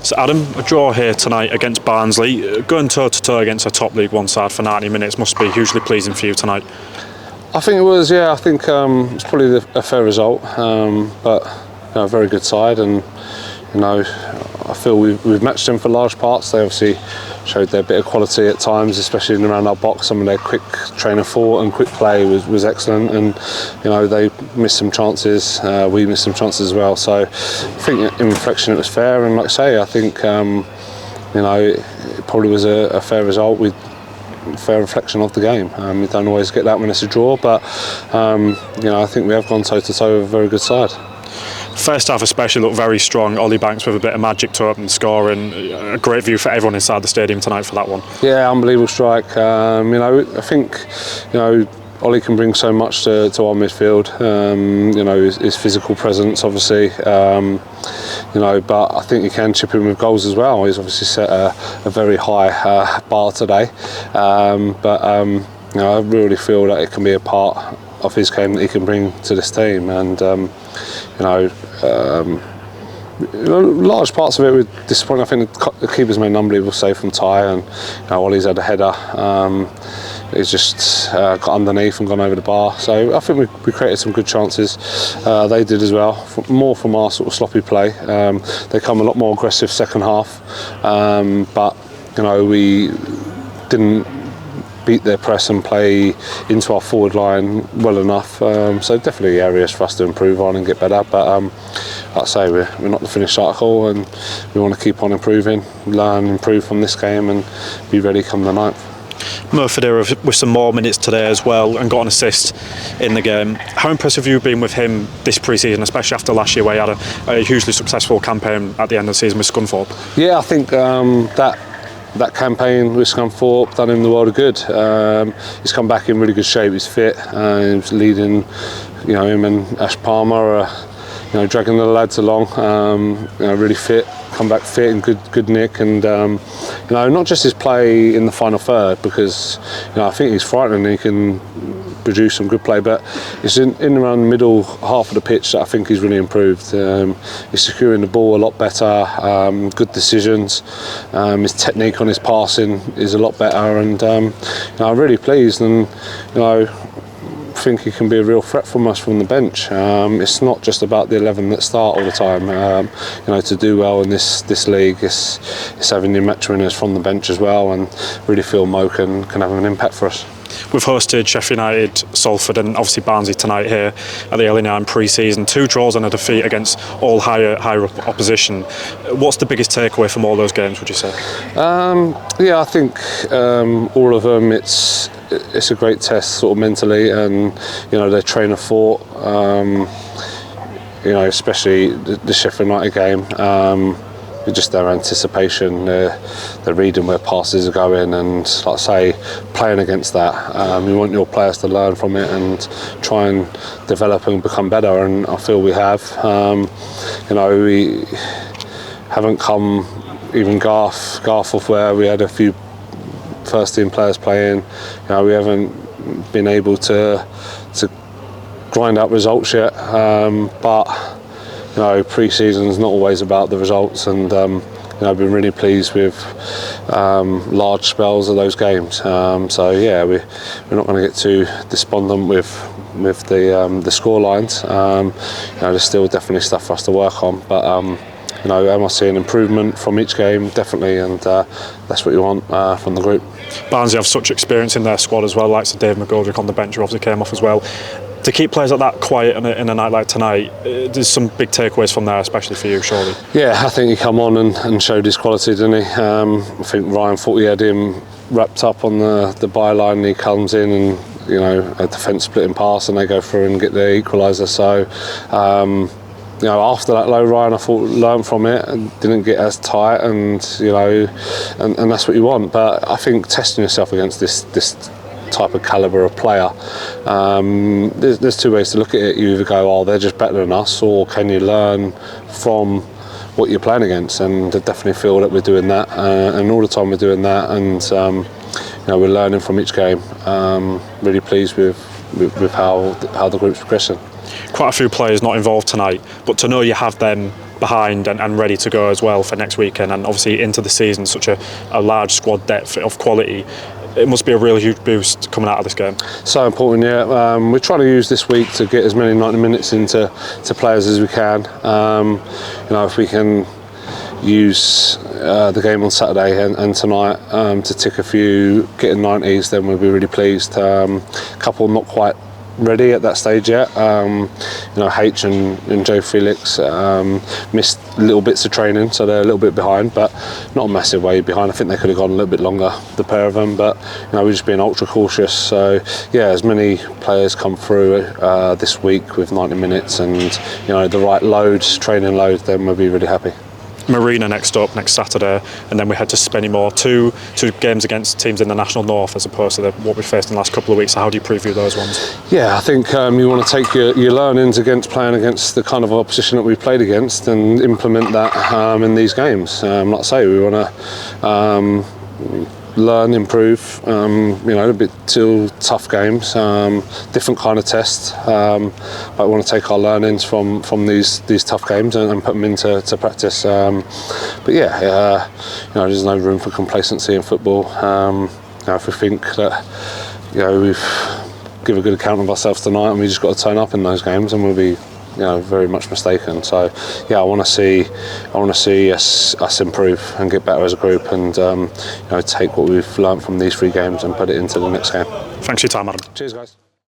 So Adam, a draw here tonight against Barnsley, going toe-to-toe against a top League One side for 90 minutes must be hugely pleasing for you tonight. I think it was, yeah. I think it's probably a fair result, but a very good side, and I feel we've matched them for large parts. They obviously showed their bit of quality at times, especially in and around our box. Some of their quick train of thought and quick play was excellent, and they missed some chances. We missed some chances as well. So I think in reflection it was fair, and like I say, I think it probably was a fair result with fair reflection of the game. You don't always get that when it's a draw, but I think we have gone toe to toe with a very good side. First half especially looked very strong. Ollie Banks with a bit of magic to open the score, and a great view for everyone inside the stadium tonight for that one. Yeah, unbelievable strike. I think Ollie can bring so much to our midfield. His physical presence, obviously. But I think he can chip in with goals as well. He's obviously set a very high bar today. I really feel that it can be a part of his game that he can bring to this team, and large parts of it were disappointing. I think the keeper's made an unbelievable save from Ty, and Ollie's had a header. He's just got underneath and gone over the bar. So I think we created some good chances. They did as well, more from our sort of sloppy play. They come a lot more aggressive second half, but we didn't beat their press and play into our forward line well enough. So definitely areas for us to improve on and get better. But like I say, we're not the finished article, and we want to keep on improving, learn, improve from this game, and be ready come the 9th. Mo Federa with some more minutes today as well, and got an assist in the game. How impressive have you been with him this pre-season, especially after last year where he had a hugely successful campaign at the end of the season with Scunthorpe? Yeah, I think that campaign with Scunthorpe done him the world of good. He's come back in really good shape. He's fit. He's leading, him and Ash Palmer are, dragging the lads along. Really fit. Come back fit and good nick, and not just his play in the final third, because I think he's frightening. He can produce some good play, but it's in around the middle half of the pitch that I think he's really improved. He's securing the ball a lot better, good decisions. His technique on his passing is a lot better, and I'm really pleased, and I think he can be a real threat from us from the bench. It's not just about the 11 that start all the time. To do well in this league, it's having your match winners from the bench as well, and really feel Mo can have an impact for us. We've hosted Sheffield United, Salford, and obviously Barnsley tonight here at the Early9 pre-season. 2 draws and a defeat against all higher up opposition. What's the biggest takeaway from all those games, would you say? I think all of them. It's a great test, sort of mentally, and their train of thought. Especially the Sheffield United game. Just their anticipation, they're reading where passes are going, and like I say, playing against that. You want your players to learn from it and try and develop and become better, and I feel we have. We haven't come even Garth off where we had a few first team players playing. We haven't been able to grind out results yet, but pre-season's not always about the results, and I've been really pleased with large spells of those games. We're not going to get too despondent with the score lines. There's still definitely stuff for us to work on, but am I seeing improvement from each game? Definitely, and that's what you want from the group. Barnsley have such experience in their squad as well, like Dave McGoldrick on the bench, who obviously came off as well. To keep players like that quiet in a night like tonight, there's some big takeaways from there, especially for you, surely. Yeah, I think he come on and showed his quality, didn't he? I think Ryan thought he had him wrapped up on the byline, and he comes in and a defence splitting pass, and they go through and get the equaliser. So after that low, Ryan, I thought, learned from it and didn't get as tight, and and that's what you want. But I think testing yourself against this type of calibre of player, there's 2 ways to look at it. You either go, they're just better than us, or can you learn from what you're playing against? And I definitely feel that we're doing that, and all the time we're doing that, and we're learning from each game. Really pleased with how the group's progressing. Quite a few players not involved tonight, but to know you have them behind and ready to go as well for next weekend, and obviously into the season, such a large squad depth of quality. It must be a really huge boost coming out of this game. So important, yeah. We're trying to use this week to get as many 90 minutes into players as we can. If we can use the game on Saturday and tonight to tick a few, getting 90s, then we'll be really pleased. A couple not quite ready at that stage yet. H and Joe Felix missed little bits of training, so they're a little bit behind, but not a massive way behind. I think they could have gone a little bit longer, the pair of them, but we're just being ultra cautious. So yeah, as many players come through this week with 90 minutes and the right loads, training loads, then we'll be really happy. Marina next up, next Saturday, and then we head to Spennymoor. Two games against teams in the National North as opposed to what we faced in the last couple of weeks. So how do you preview those ones? Yeah, I think you want to take your learnings against playing against the kind of opposition that we played against and implement that in these games. Like I say, we want to learn, improve, a bit two tough games, different kind of tests, but we want to take our learnings from these tough games and put them into practice. But yeah, there's no room for complacency in football. If we think that we've give a good account of ourselves tonight and we just got to turn up in those games, and we'll be very much mistaken. So yeah, I want to see us improve and get better as a group, and take what we've learned from these 3 games and put it into the next game. Thanks for your time, Adam. Cheers, guys.